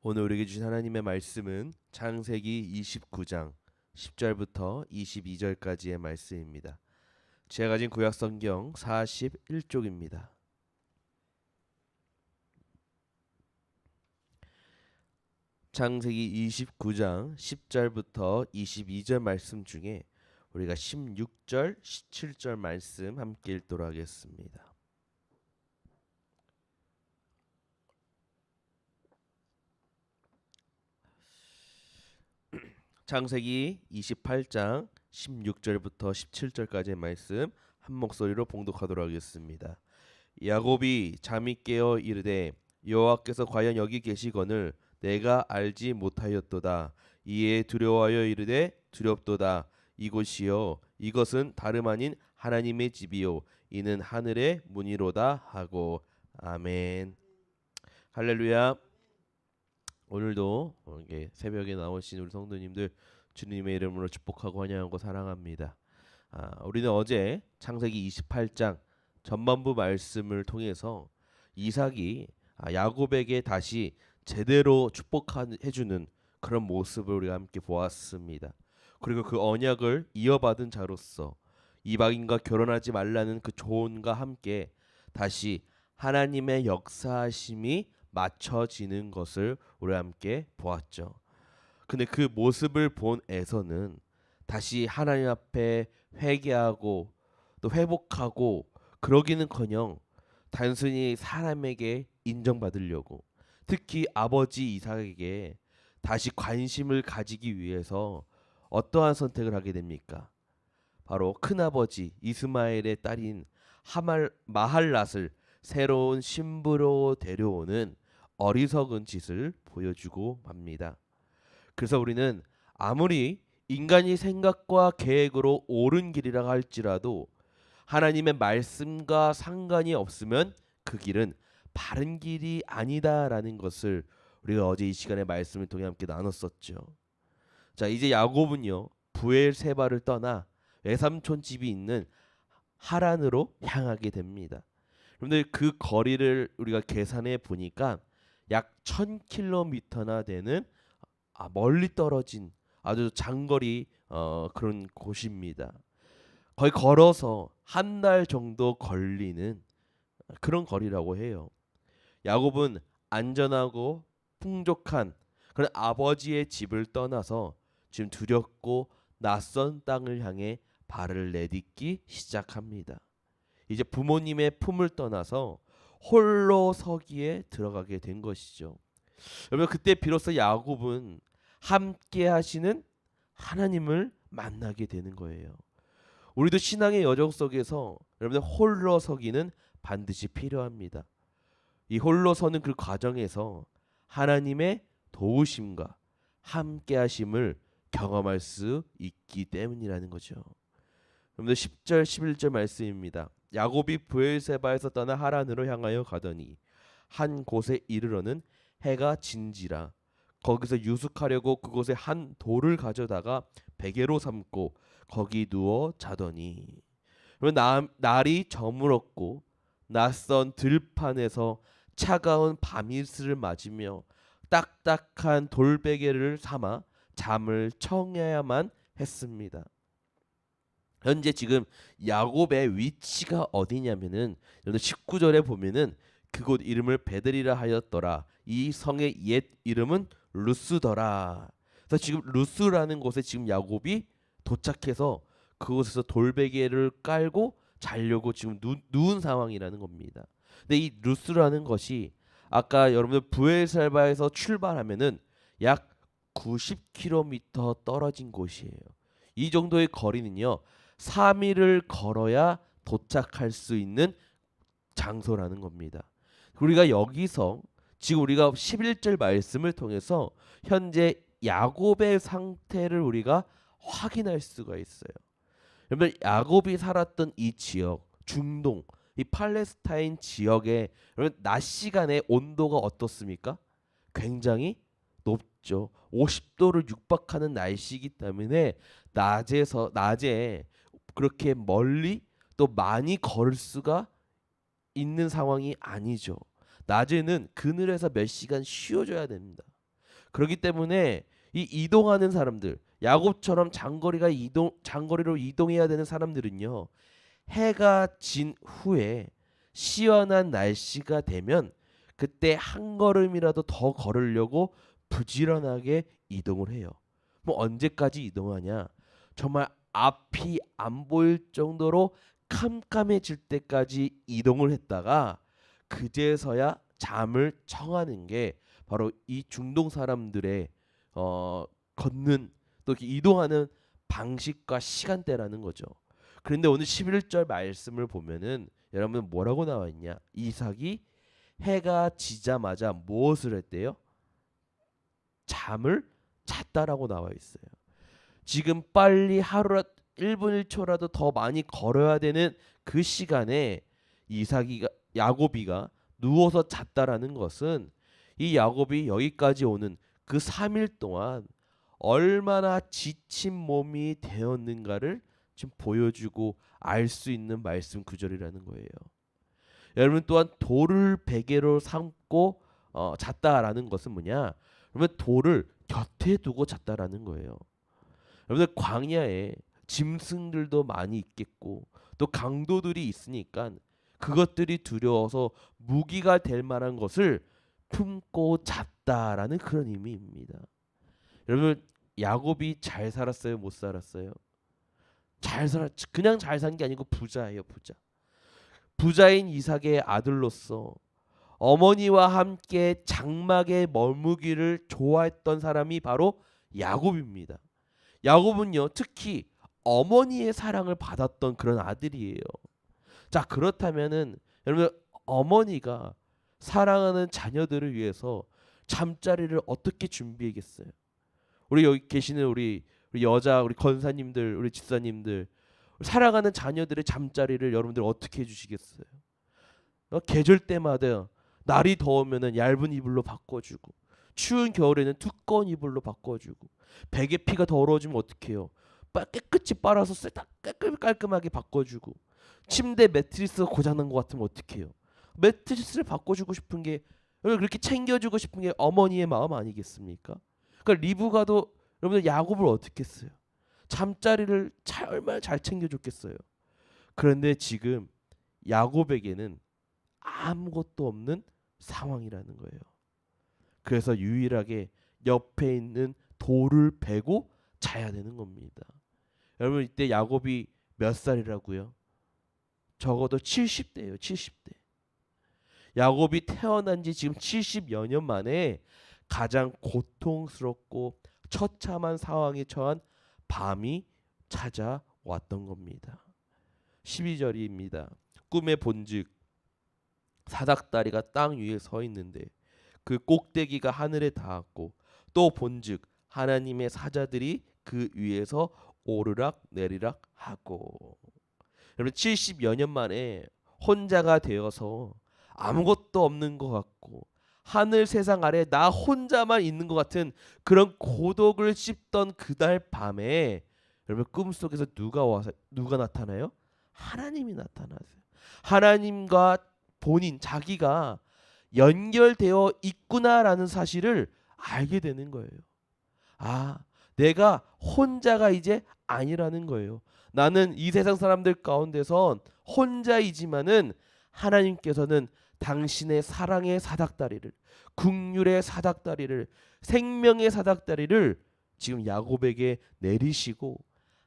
오늘 우리에게 주신 하나님의 말씀은 창세기 29장 10절부터 22절까지의 말씀입니다. 제가 가진 구약 성경 41쪽입니다. 창세기 29장 10절부터 22절 말씀 중에 우리가 16절, 17절 말씀 함께 읽도록 하겠습니다. 창세기 28장 16절부터 17절까지의 말씀 한 목소리로 봉독하도록 하겠습니다. 야곱이 잠이 깨어 이르되 여호와께서 과연 여기 계시거늘 내가 알지 못하였도다. 이에 두려워하여 이르되 두렵도다. 이곳이요 이것은 다름 아닌 하나님의 집이요 이는 하늘의 문이로다 하고. 아멘. 할렐루야. 오늘도 이게 새벽에 나오신 우리 성도님들 주님의 이름으로 축복하고 환영하고 사랑합니다. 우리는 어제 창세기 28장 전반부 말씀을 통해서 이삭이 야곱에게 다시 제대로 축복해주는 그런 모습을 우리가 함께 보았습니다. 그리고 그 언약을 이어받은 자로서 이방인과 결혼하지 말라는 그 조언과 함께 다시 하나님의 역사하심이 맞춰지는 것을 우리 함께 보았죠. 근데 그 모습을 본 에서는 다시 하나님 앞에 회개하고 또 회복하고 그러기는커녕 단순히 사람에게 인정받으려고, 특히 아버지 이삭에게 다시 관심을 가지기 위해서 어떠한 선택을 하게 됩니까? 바로 큰아버지 이스마엘의 딸인 마할랏을 새로운 신부로 데려오는 어리석은 짓을 보여주고 맙니다. 그래서 우리는 아무리 인간이 생각과 계획으로 옳은 길이라 할지라도 하나님의 말씀과 상관이 없으면 그 길은 바른 길이 아니다라는 것을 우리가 어제 이 시간에 말씀을 통해 함께 나눴었죠. 자, 이제 야곱은요 부엘세바를 떠나 외삼촌 집이 있는 하란으로 향하게 됩니다. 그런데 그 거리를 우리가 계산해 보니까 약 1000km나 되는 멀리 떨어진 아주 장거리 그런 곳입니다. 거의 걸어서 한 달 정도 걸리는 그런 거리라고 해요. 야곱은 안전하고 풍족한 그런 아버지의 집을 떠나서 지금 두렵고 낯선 땅을 향해 발을 내딛기 시작합니다. 이제 부모님의 품을 떠나서 홀로 서기에 들어가게 된 것이죠. 여러분, 그때 비로소 야곱은 함께 하시는 하나님을 만나게 되는 거예요. 우리도 신앙의 여정 속에서 여러분들 홀로 서기는 반드시 필요합니다. 이 홀로 서는 그 과정에서 하나님의 도우심과 함께 하심을 경험할 수 있기 때문이라는 거죠. 여러분들 10절 11절 말씀입니다. 야곱이 브엘세바에서 떠나 하란으로 향하여 가더니 한 곳에 이르러는 해가 진지라. 거기서 유숙하려고 그곳에 한 돌을 가져다가 베개로 삼고 거기 누워 자더니 날이 저물었고 낯선 들판에서 차가운 밤이슬을 맞으며 딱딱한 돌베개를 삼아 잠을 청해야만 했습니다. 현재 지금 야곱의 위치가 어디냐면은 19절에 보면은 그곳 이름을 베들이라 하였더라. 이 성의 옛 이름은 루스더라. 그래서 지금 루스라는 곳에 지금 야곱이 도착해서 그곳에서 돌베개를 깔고 자려고 지금 누운 상황이라는 겁니다. 근데 이 루스라는 것이 아까 여러분들 부엘살바에서 출발하면은 약 90km 떨어진 곳이에요. 이 정도의 거리는요 3일을 걸어야 도착할 수 있는 장소라는 겁니다. 우리가 여기서 지금 우리가 11절 말씀을 통해서 현재 야곱의 상태를 우리가 확인할 수가 있어요. 여러분, 야곱이 살았던 이 지역, 중동, 이 팔레스타인 지역에 여러분 낮 시간에 온도가 어떻습니까? 굉장히 높죠. 50도를 육박하는 날씨이기 때문에 낮에 그렇게 멀리 또 많이 걸을 수가 있는 상황이 아니죠. 낮에는 그늘에서 몇 시간 쉬어줘야 됩니다. 그렇기 때문에 이 이동하는 사람들, 야곱처럼 장거리로 이동해야 되는 사람들은요. 해가 진 후에 시원한 날씨가 되면 그때 한 걸음이라도 더 걸으려고 부지런하게 이동을 해요. 뭐 언제까지 이동하냐? 정말 앞이 안 보일 정도로 캄캄해질 때까지 이동을 했다가 그제서야 잠을 청하는 게 바로 이 중동 사람들의 걷는 또 이렇게 이동하는 방식과 시간대라는 거죠. 그런데 오늘 11절 말씀을 보면은 여러분 뭐라고 나와 있냐? 이삭이 해가 지자마자 무엇을 했대요? 잠을 잤다라고 나와 있어요. 지금 빨리 하루라 1분 1초라도 더 많이 걸어야 되는 그 시간에 야곱이가 누워서 잤다라는 것은 이 야곱이 여기까지 오는 그 3일 동안 얼마나 지친 몸이 되었는가를 지금 보여주고 알 수 있는 말씀 구절이라는 거예요. 여러분 또한 돌을 베개로 삼고 잤다라는 것은 뭐냐? 그러면 돌을 곁에 두고 잤다라는 거예요. 여러분들 광야에 짐승들도 많이 있겠고 또 강도들이 있으니까 그것들이 두려워서 무기가 될 만한 것을 품고 잤다라는 그런 의미입니다. 여러분 야곱이 잘 살았어요? 못 살았어요? 그냥 잘 산 게 아니고 부자예요, 부자. 부자인 이삭의 아들로서 어머니와 함께 장막에 머무기를 좋아했던 사람이 바로 야곱입니다. 야곱은요, 특히 어머니의 사랑을 받았던 그런 아들이에요. 자, 그렇다면은 여러분 어머니가 사랑하는 자녀들을 위해서 잠자리를 어떻게 준비하겠어요? 우리 여기 계시는 우리 여자 우리 권사님들, 우리 집사님들 사랑하는 자녀들의 잠자리를 여러분들 어떻게 해주시겠어요? 계절 때마다 날이 더우면은 얇은 이불로 바꿔주고 추운 겨울에는 두꺼운 이불로 바꿔주고 베개 피가 더러워지면 어떡해요? 깨끗이 빨아서 깔끔하게 바꿔주고 침대 매트리스가 고장난 것 같으면 어떡해요? 매트리스를 바꿔주고 싶은 게 그렇게 챙겨주고 싶은 게 어머니의 마음 아니겠습니까? 그러니까 리브가도 여러분들 야곱을 어떻게 했어요? 잠자리를 얼마나 잘 챙겨줬겠어요. 그런데 지금 야곱에게는 아무것도 없는 상황이라는 거예요. 그래서 유일하게 옆에 있는 돌을 베고 자야 되는 겁니다. 여러분 이때 야곱이 몇 살이라고요? 적어도 70대예요. 70대. 야곱이 태어난 지 지금 70여 년 만에 가장 고통스럽고 처참한 상황에 처한 밤이 찾아왔던 겁니다. 12절입니다. 꿈에 본즉 사닥다리가 땅 위에 서 있는데 그 꼭대기가 하늘에 닿았고 또 본즉 하나님의 사자들이 그 위에서 오르락 내리락 하고. 여러분 70여 년 만에 혼자가 되어서 아무것도 없는 것 같고 하늘 세상 아래 나 혼자만 있는 것 같은 그런 고독을 씹던 그날 밤에 여러분 꿈속에서 누가 나타나요? 하나님이 나타나세요. 하나님과 본인 자기가 연결되어 있구나라는 사실을 알게 되는 거예요. 아, 내가 혼자가 이제 아니라는 거예요. 나는 이 세상 사람들 가운데선 혼자이지만은 하나님께서는 당신의 사랑의 사닥다리를, 긍휼의 사닥다리를, 생명의 사닥다리를 지금 야곱에게 내리시고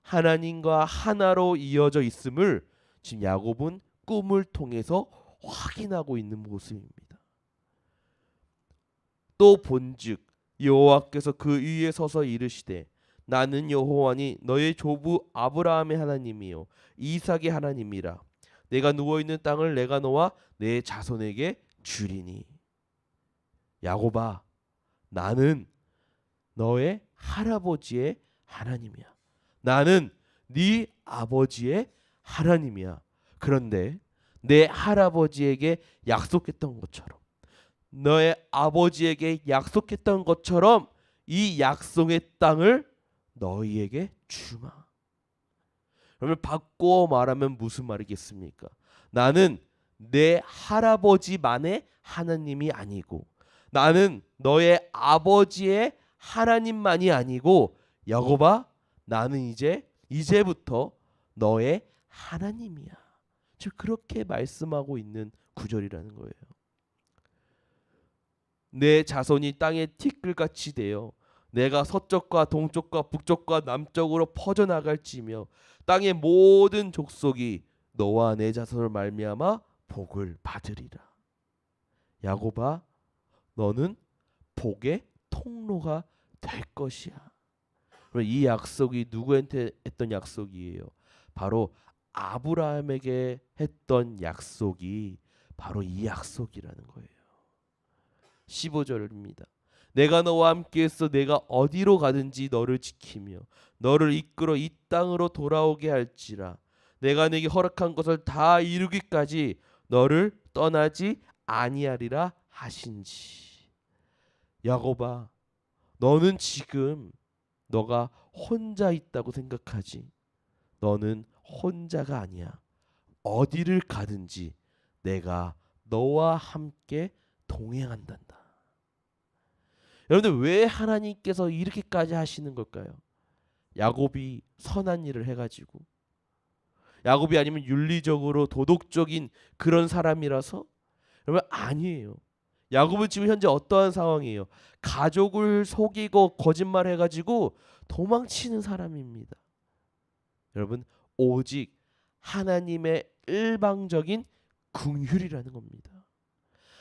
하나님과 하나로 이어져 있음을 지금 야곱은 꿈을 통해서 확인하고 있는 모습입니다. 또 본즉 여호와께서 그 위에 서서 이르시되 나는 여호와니 너의 조부 아브라함의 하나님이요 이삭의 하나님이라. 내가 누워있는 땅을 내가 너와 내 자손에게 주리니. 야곱아, 나는 너의 할아버지의 하나님이야. 나는 네 아버지의 하나님이야. 그런데 내 할아버지에게 약속했던 것처럼, 너의 아버지에게 약속했던 것처럼 이 약속의 땅을 너희에게 주마. 그러면 바꿔 말하면 무슨 말이겠습니까? 나는 내 할아버지만의 하나님이 아니고 나는 너의 아버지의 하나님만이 아니고 야곱아 나는 이제부터 너의 하나님이야. 즉 그렇게 말씀하고 있는 구절이라는 거예요. 내 자손이 땅에 티끌같이 되어 내가 서쪽과 동쪽과 북쪽과 남쪽으로 퍼져나갈지며 땅의 모든 족속이 너와 내 자손을 말미암아 복을 받으리라. 야곱아 너는 복의 통로가 될 것이야. 이 약속이 누구한테 했던 약속이에요? 바로 아브라함에게 했던 약속이 바로 이 약속이라는 거예요. 15절입니다. 내가 너와 함께해서 내가 어디로 가든지 너를 지키며 너를 이끌어 이 땅으로 돌아오게 할지라. 내가 네게 허락한 것을 다 이루기까지 너를 떠나지 아니하리라 하신지. 야곱아 너는 지금 너가 혼자 있다고 생각하지. 너는 혼자가 아니야. 어디를 가든지 내가 너와 함께 동행한단다. 여러분들 왜 하나님께서 이렇게까지 하시는 걸까요? 야곱이 선한 일을 해가지고 야곱이 아니면 윤리적으로 도덕적인 그런 사람이라서? 여러분 아니에요. 야곱은 지금 현재 어떠한 상황이에요? 가족을 속이고 거짓말해가지고 도망치는 사람입니다. 여러분 오직 하나님의 일방적인 긍휼이라는 겁니다.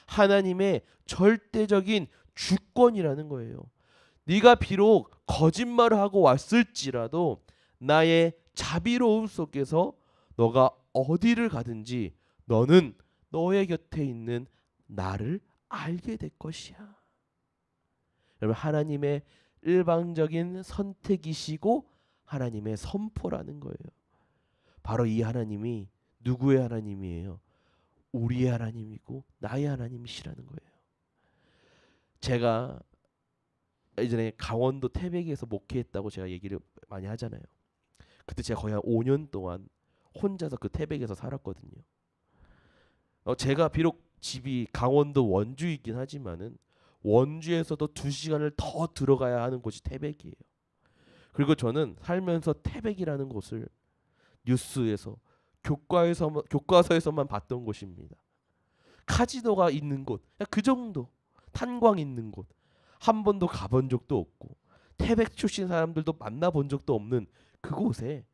하나님의 절대적인 주권이라는 거예요. 네가 비록 거짓말을 하고 왔을지라도 나의 자비로움 속에서 너가 어디를 가든지 너는 너의 곁에 있는 나를 알게 될 것이야. 여러분 하나님의 일방적인 선택이시고 하나님의 선포라는 거예요. 바로 이 하나님이 누구의 하나님이에요? 우리의 하나님이고 나의 하나님이시라는 거예요. 제가 예전에 강원도 태백에서 목회했다고 제가 얘기를 많이 하잖아요. 그때 제가 거의 한 5년 동안 혼자서 그 태백에서 살았거든요. 제가 비록 집이 강원도 원주이긴 하지만은 원주에서도 2시간을 더 들어가야 하는 곳이 태백이에요. 그리고 저는 살면서 태백이라는 곳을 뉴스에서 교과서에서만 봤던 곳입니다. 카지노가 있는 곳, 그 정도. 탄광 있는 곳. 한 번도 가본 적도 없고 태백 출신 사람들도 만나본 적도 없는 그곳에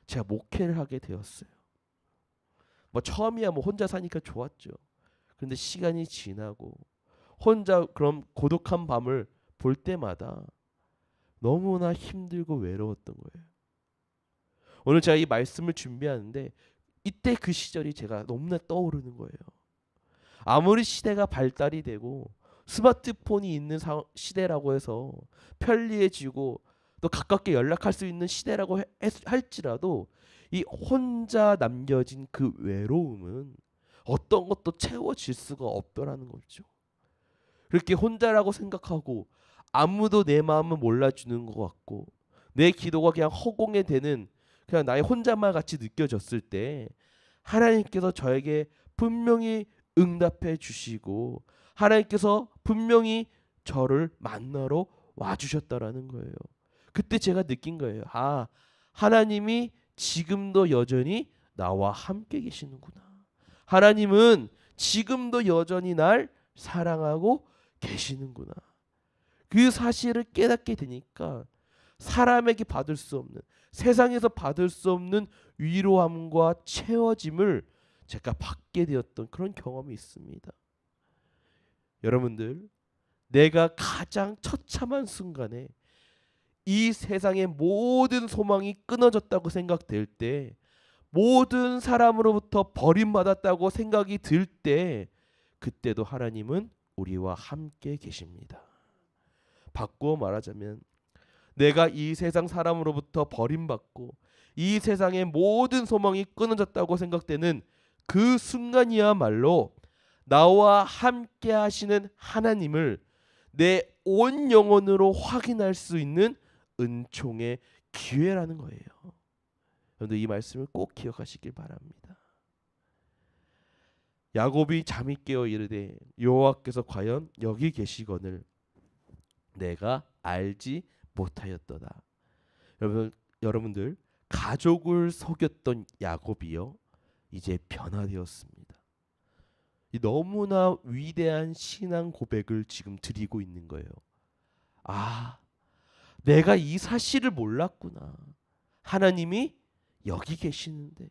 제가 목회를 하게 되었어요. 뭐 처음이야 뭐 혼자 사니까 좋았죠. 그런데 시간이 지나고 혼자 그럼 고독한 밤을 볼 때마다 너무나 힘들고 외로웠던 거예요. 오늘 제가 이 말씀을 준비하는데 이때 그 시절이 제가 너무나 떠오르는 거예요. 아무리 시대가 발달이 되고 스마트폰이 있는 시대라고 해서 편리해지고 또 가깝게 연락할 수 있는 시대라고 할지라도 이 혼자 남겨진 그 외로움은 어떤 것도 채워질 수가 없더라는 거죠. 그렇게 혼자라고 생각하고 아무도 내 마음을 몰라주는 것 같고 내 기도가 그냥 허공에 되는 그냥 나의 혼자말 같이 느껴졌을 때 하나님께서 저에게 분명히 응답해 주시고 하나님께서 분명히 저를 만나러 와주셨다라는 거예요. 그때 제가 느낀 거예요. 아, 하나님이 지금도 여전히 나와 함께 계시는구나. 하나님은 지금도 여전히 날 사랑하고 계시는구나. 그 사실을 깨닫게 되니까 사람에게 받을 수 없는, 세상에서 받을 수 없는 위로함과 채워짐을 제가 받게 되었던 그런 경험이 있습니다. 여러분들, 내가 가장 처참한 순간에 이 세상의 모든 소망이 끊어졌다고 생각될 때, 모든 사람으로부터 버림받았다고 생각이 들 때, 그때도 하나님은 우리와 함께 계십니다. 바꾸어 말하자면 내가 이 세상 사람으로부터 버림받고 이 세상의 모든 소망이 끊어졌다고 생각되는 그 순간이야말로 나와 함께 하시는 하나님을 내 온 영혼으로 확인할 수 있는 은총의 기회라는 거예요. 여러분들 이 말씀을 꼭 기억하시길 바랍니다. 야곱이 잠이 깨어 이르되 여호와께서 과연 여기 계시거늘 내가 알지 못하였도다. 여러분들 가족을 속였던 야곱이요 이제 변화되었습니다. 이 너무나 위대한 신앙 고백을 지금 드리고 있는 거예요. 아, 내가 이 사실을 몰랐구나. 하나님이 여기 계시는데.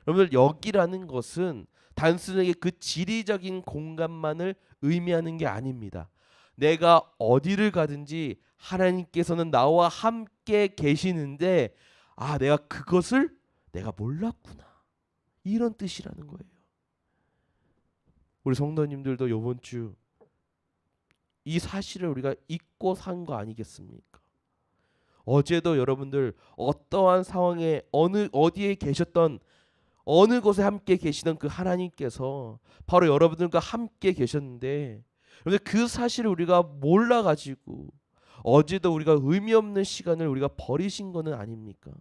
여러분들 여기라는 것은 단순하게 그 지리적인 공간만을 의미하는 게 아닙니다. 내가 어디를 가든지 하나님께서는 나와 함께 계시는데 아, 내가 그것을 내가 몰랐구나. 이런 뜻이라는 거예요. 우리 성도님들도 이번 주 이 사실을 우리가 잊고 산 거 아니겠습니까? 어제도 여러분들 어떠한 상황에 어디에 계셨던 어느 곳에 함께 계시던 그 하나님께서 바로 여러분들과 함께 계셨는데 여러분들 그 사실을 우리가 몰라가지고 어제도 우리가 의미 없는 시간을 우리가 버리신 거는 아닙니까?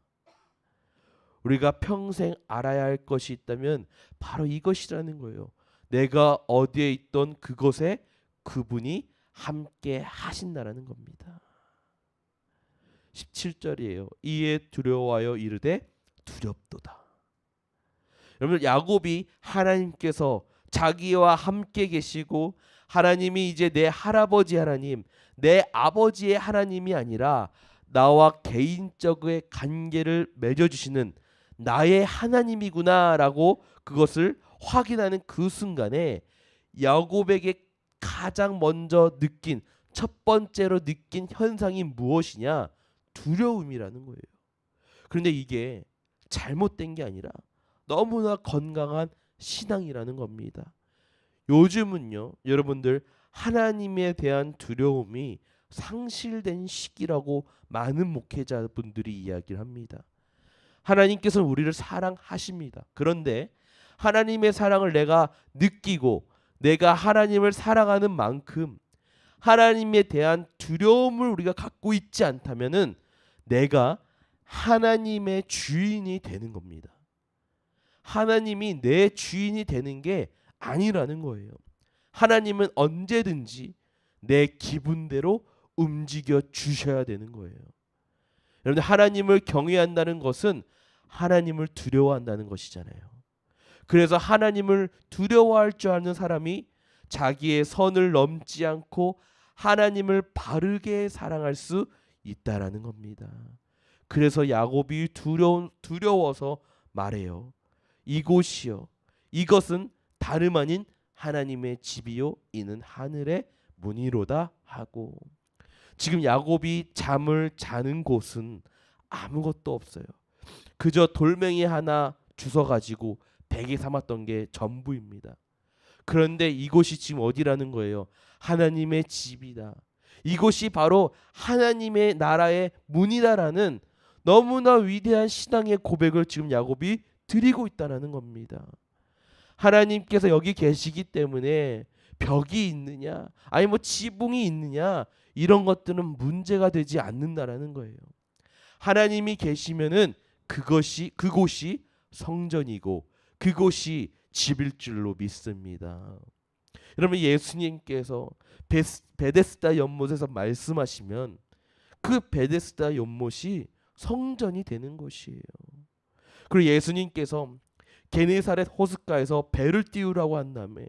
우리가 평생 알아야 할 것이 있다면 바로 이것이라는 거예요. 내가 어디에 있던 그곳에 그분이 함께 하신다라는 겁니다. 17절이에요. 이에 두려워하여 이르되 두렵도다. 여러분 야곱이 하나님께서 자기와 함께 계시고 하나님이 이제 내 할아버지 하나님, 내 아버지의 하나님이 아니라 나와 개인적의 관계를 맺어주시는 나의 하나님이구나라고 그것을 확인하는 그 순간에 야곱에게 가장 먼저 느낀 첫 번째로 느낀 현상이 무엇이냐? 두려움이라는 거예요. 그런데 이게 잘못된 게 아니라 너무나 건강한 신앙이라는 겁니다. 요즘은요, 여러분들 하나님에 대한 두려움이 상실된 시기라고 많은 목회자분들이 이야기를 합니다. 하나님께서는 우리를 사랑하십니다. 그런데 하나님의 사랑을 내가 느끼고 내가 하나님을 사랑하는 만큼 하나님에 대한 두려움을 우리가 갖고 있지 않다면은 내가 하나님의 주인이 되는 겁니다. 하나님이 내 주인이 되는 게 아니라는 거예요. 하나님은 언제든지 내 기분대로 움직여 주셔야 되는 거예요. 여러분들 하나님을 경외한다는 것은 하나님을 두려워한다는 것이잖아요. 그래서 하나님을 두려워할 줄 아는 사람이 자기의 선을 넘지 않고 하나님을 바르게 사랑할 수 있다라는 겁니다. 그래서 야곱이 두려워서 말해요. 이곳이요, 이것은 다름 아닌 하나님의 집이요 이는 하늘의 문이로다 하고, 지금 야곱이 잠을 자는 곳은 아무것도 없어요. 그저 돌멩이 하나 주워가지고 베개 삼았던 게 전부입니다. 그런데 이곳이 지금 어디라는 거예요? 하나님의 집이다. 이곳이 바로 하나님의 나라의 문이다라는 너무나 위대한 신앙의 고백을 지금 야곱이 드리고 있다는 겁니다. 하나님께서 여기 계시기 때문에 벽이 있느냐, 아니 뭐 지붕이 있느냐, 이런 것들은 문제가 되지 않는다라는 거예요. 하나님이 계시면은 그곳이 성전이고 그곳이 집일 줄로 믿습니다. 여러분 예수님께서 베데스다 연못에서 말씀하시면 그 베데스다 연못이 성전이 되는 것이에요. 그리고 예수님께서 게네사렛 호숫가에서 배를 띄우라고 한 다음에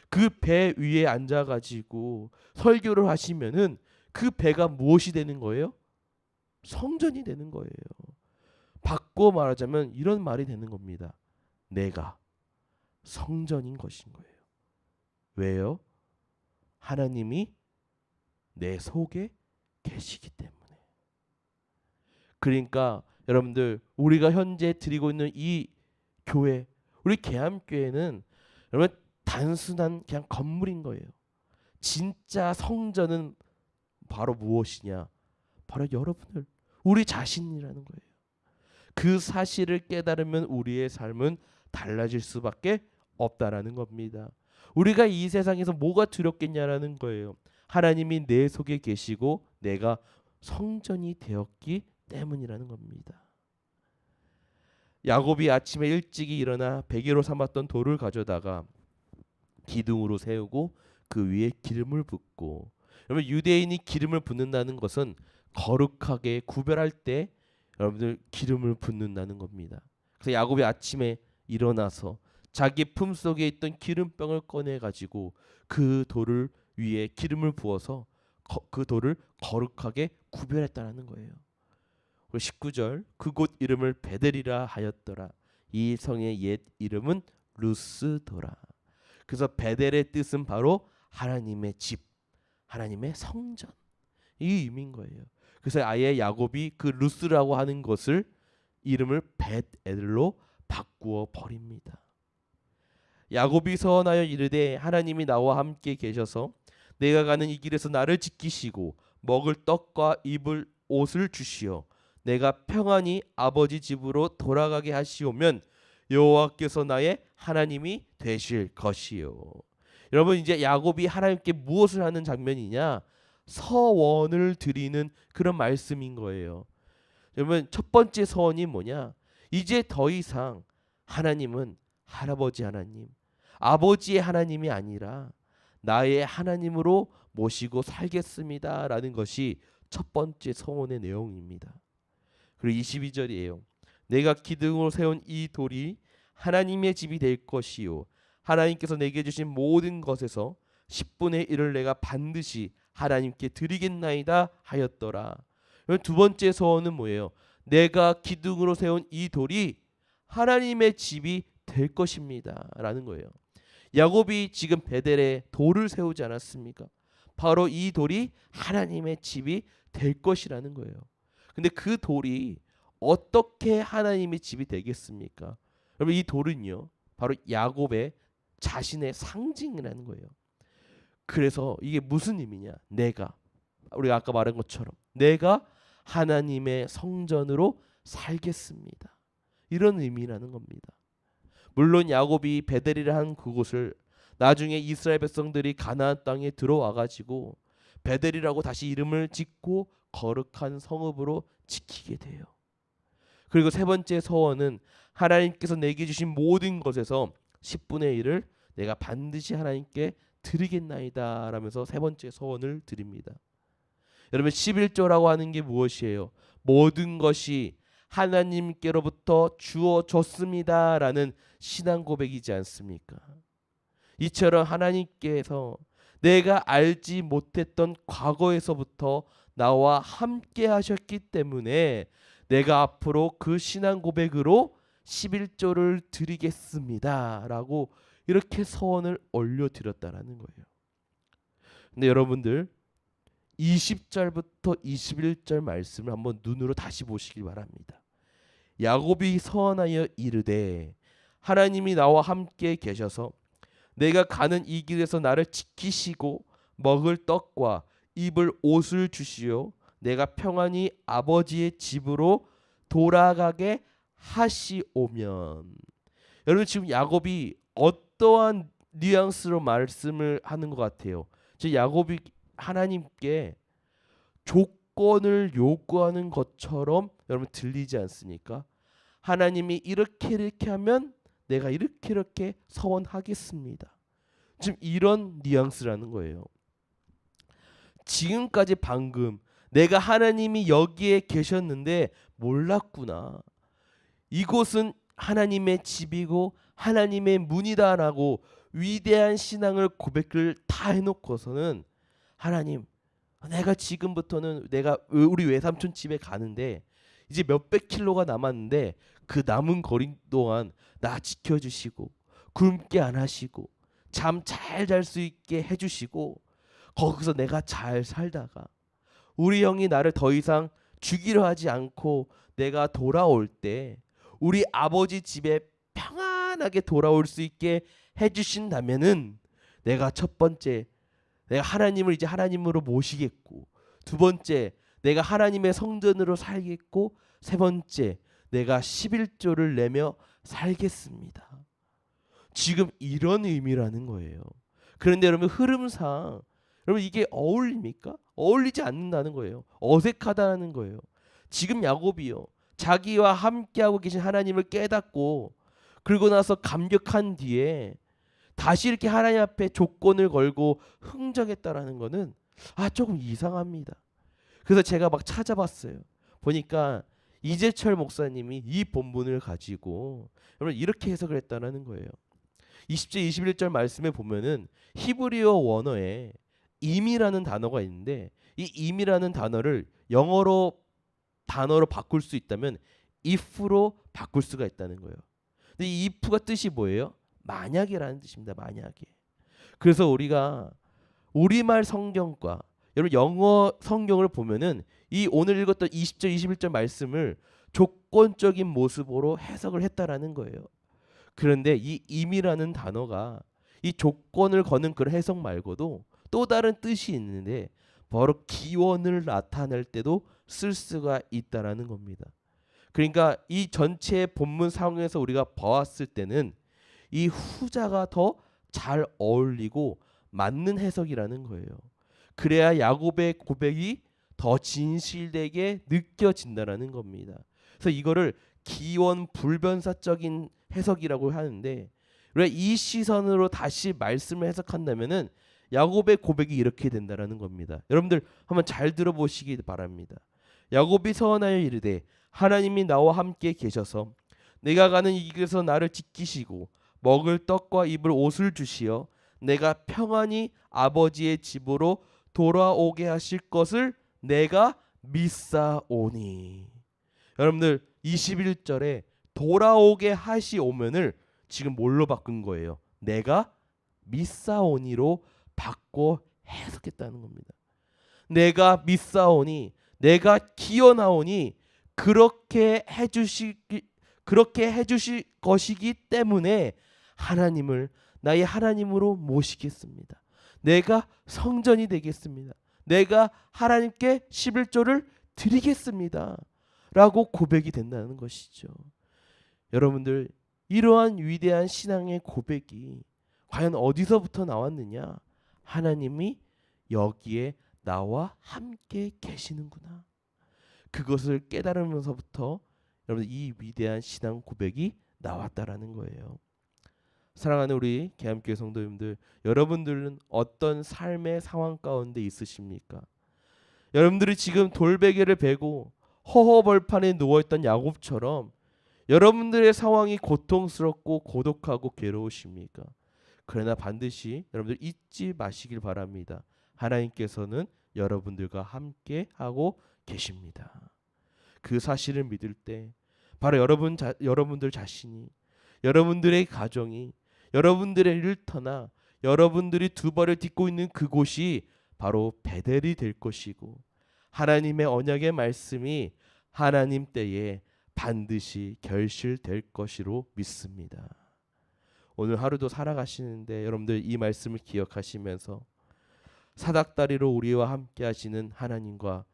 그 배 위에 앉아가지고 설교를 하시면은 그 배가 무엇이 되는 거예요? 성전이 되는 거예요. 바꿔 말하자면 이런 말이 되는 겁니다. 내가 성전인 것인 거예요. 왜요? 하나님이 내 속에 계시기 때문에. 그러니까 여러분들 우리가 현재 드리고 있는 이 교회, 우리 계암교회는 여러분 단순한 그냥 건물인 거예요. 진짜 성전은 바로 무엇이냐? 바로 여러분들, 우리 자신이라는 거예요. 그 사실을 깨달으면 우리의 삶은 달라질 수밖에 없다라는 겁니다. 우리가 이 세상에서 뭐가 두렵겠냐라는 거예요. 하나님이 내 속에 계시고 내가 성전이 되었기 때문이라는 겁니다. 야곱이 아침에 일찍이 일어나 베개로 삼았던 돌을 가져다가 기둥으로 세우고 그 위에 기름을 붓고, 여러분 유대인이 기름을 붓는다는 것은 거룩하게 구별할 때 여러분들 기름을 붓는다는 겁니다. 그래서 야곱이 아침에 일어나서 자기 품속에 있던 기름병을 꺼내 가지고 그 돌을 위에 기름을 부어서 그 돌을 거룩하게 구별했다는 거예요. 그리고 19절 그곳 이름을 베델이라 하였더라. 이 성의 옛 이름은 루스더라. 그래서 베델의 뜻은 바로 하나님의 집, 하나님의 성전 이 의미인 거예요. 그래서 아예 야곱이 그 루스라고 하는 것을 이름을 벳엘로 바꾸어 버립니다. 야곱이 서원하여 이르되 하나님이 나와 함께 계셔서 내가 가는 이 길에서 나를 지키시고 먹을 떡과 입을 옷을 주시어 내가 평안히 아버지 집으로 돌아가게 하시오면 여호와께서 나의 하나님이 되실 것이요. 여러분 이제 야곱이 하나님께 무엇을 하는 장면이냐? 서원을 드리는 그런 말씀인 거예요. 여러분 첫 번째 서원이 뭐냐? 이제 더 이상 하나님은 할아버지 하나님, 아버지의 하나님이 아니라 나의 하나님으로 모시고 살겠습니다라는 것이 첫 번째 서원의 내용입니다. 그리고 22절이에요. 내가 기둥으로 세운 이 돌이 하나님의 집이 될 것이요 하나님께서 내게 주신 모든 것에서 10분의 1을 내가 반드시 하나님께 드리겠나이다 하였더라. 두 번째 서원은 뭐예요? 내가 기둥으로 세운 이 돌이 하나님의 집이 될 것입니다 라는 거예요. 야곱이 지금 베델에 돌을 세우지 않았습니까? 바로 이 돌이 하나님의 집이 될 것이라는 거예요. 근데 그 돌이 어떻게 하나님의 집이 되겠습니까? 여러분 이 돌은요 바로 야곱의 자신의 상징이라는 거예요. 그래서 이게 무슨 의미냐? 내가 우리가 아까 말한 것처럼 내가 하나님의 성전으로 살겠습니다. 이런 의미라는 겁니다. 물론 야곱이 베델이라 한 그곳을 나중에 이스라엘 백성들이 가나안 땅에 들어와 가지고 베델이라고 다시 이름을 짓고 거룩한 성읍으로 지키게 돼요. 그리고 세 번째 서원은 하나님께서 내게 주신 모든 것에서 10분의 1을 내가 반드시 하나님께 드리겠나이다 라면서 세 번째 서원을 드립니다. 여러분 11조라고 하는 게 무엇이에요? 모든 것이 하나님께로부터 주어졌습니다 라는 신앙 고백이지 않습니까? 이처럼 하나님께서 내가 알지 못했던 과거에서부터 나와 함께 하셨기 때문에 내가 앞으로 그 신앙 고백으로 11조를 드리겠습니다 라고 이렇게 서원을 올려드렸다라는 거예요. 근데 여러분들 20절부터 21절 말씀을 한번 눈으로 다시 보시기 바랍니다. 야곱이 서원하여 이르되 하나님이 나와 함께 계셔서 내가 가는 이 길에서 나를 지키시고 먹을 떡과 입을 옷을 주시오 내가 평안히 아버지의 집으로 돌아가게 하시오면. 여러분 지금 야곱이 어떠한 뉘앙스로 말씀을 하는 것 같아요? 지금 야곱이 하나님께 조건을 요구하는 것처럼 여러분 들리지 않습니까? 하나님이 이렇게 하면 내가 이렇게 서원하겠습니다. 지금 이런 뉘앙스라는 거예요. 지금까지 방금 내가 하나님이 여기에 계셨는데 몰랐구나. 이곳은 하나님의 집이고 하나님의 문이다라고 위대한 신앙을 고백을 다 해놓고서는 하나님 내가 지금부터는 내가 우리 외삼촌 집에 가는데 이제 몇백 킬로가 남았는데 그 남은 거리 동안 나 지켜주시고 굶게 안 하시고 잠 잘 잘 수 있게 해주시고 거기서 내가 잘 살다가 우리 형이 나를 더 이상 죽이려 하지 않고 내가 돌아올 때 우리 아버지 집에 평안하게 돌아올 수 있게 해주신다면은 내가 첫 번째 내가 하나님을 이제 하나님으로 모시겠고 두 번째 내가 하나님의 성전으로 살겠고 세 번째 내가 11조를 내며 살겠습니다. 지금 이런 의미라는 거예요. 그런데 여러분 흐름상 여러분 이게 어울립니까? 어울리지 않는다는 거예요. 어색하다는 거예요. 지금 야곱이요. 자기와 함께하고 계신 하나님을 깨닫고 그러고 나서 감격한 뒤에 다시 이렇게 하나님 앞에 조건을 걸고 흥정했다라는 거는 조금 이상합니다. 그래서 제가 막 찾아봤어요. 보니까 이재철 목사님이 이 본문을 가지고 여러분 이렇게 해석을 했다는 거예요. 20절 21절 말씀에 보면은 히브리어 원어에 임이라는 단어가 있는데 이 임이라는 단어를 영어로 단어로 바꿀 수 있다면 if로 바꿀 수가 있다는 거예요. 근데 이 if가 뜻이 뭐예요? 만약이라는 뜻입니다. 만약에. 그래서 우리가 우리말 성경과 여러분 영어 성경을 보면은 이 오늘 읽었던 20절 21절 말씀을 조건적인 모습으로 해석을 했다라는 거예요. 그런데 이 임이라는 단어가 이 조건을 거는 그런 해석 말고도 또 다른 뜻이 있는데 바로 기원을 나타낼 때도 쓸 수가 있다라는 겁니다. 그러니까 이 전체 본문 상황에서 우리가 보았을 때는 이 후자가 더 잘 어울리고 맞는 해석이라는 거예요. 그래야 야곱의 고백이 더 진실되게 느껴진다라는 겁니다. 그래서 이거를 기원 불변사적인 해석이라고 하는데 왜 이 시선으로 다시 말씀을 해석한다면은 야곱의 고백이 이렇게 된다라는 겁니다. 여러분들 한번 잘 들어보시기 바랍니다. 야곱이 서원하여 이르되 하나님이 나와 함께 계셔서 내가 가는 이 길에서 나를 지키시고 먹을 떡과 입을 옷을 주시어 내가 평안히 아버지의 집으로 돌아오게 하실 것을 내가 믿사오니. 여러분들 21절에 돌아오게 하시오면을 지금 뭘로 바꾼 거예요? 내가 믿사오니로 바꿔 해석했다는 겁니다. 내가 믿사오니, 내가 기어나오니 그렇게 해주실 것이기 때문에 하나님을 나의 하나님으로 모시겠습니다. 내가 성전이 되겠습니다. 내가 하나님께 11조를 드리겠습니다. 라고 고백이 된다는 것이죠. 여러분들 이러한 위대한 신앙의 고백이 과연 어디서부터 나왔느냐? 하나님이 여기에 나와 함께 계시는구나. 그것을 깨달으면서부터 여러분 이 위대한 신앙 고백이 나왔다라는 거예요. 사랑하는 우리 계암교회 성도님들, 여러분들은 어떤 삶의 상황 가운데 있으십니까? 여러분들이 지금 돌베개를 베고 허허벌판에 누워있던 야곱처럼 여러분들의 상황이 고통스럽고 고독하고 괴로우십니까? 그러나 반드시 여러분들 잊지 마시길 바랍니다. 하나님께서는 여러분들과 함께 하고 계십니다. 그 사실을 믿을 때 바로 여러분들 자신이, 여러분들의 가정이, 여러분들의 일터나 여러분들이 두 발을 딛고 있는 그곳이 바로 베델이 될 것이고 하나님의 언약의 말씀이 하나님 때에 반드시 결실될 것이로 믿습니다. 오늘 하루도 살아가시는데 여러분들 이 말씀을 기억하시면서 사닥다리로 우리와 함께 하시는 하나님과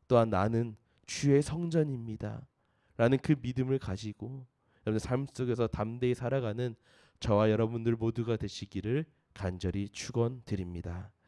또한 나는 주의 성전입니다 라는 그 믿음을 가지고 여러분들 삶 속에서 담대히 살아가는 저와 여러분들 모두가 되시기를 간절히 축원드립니다.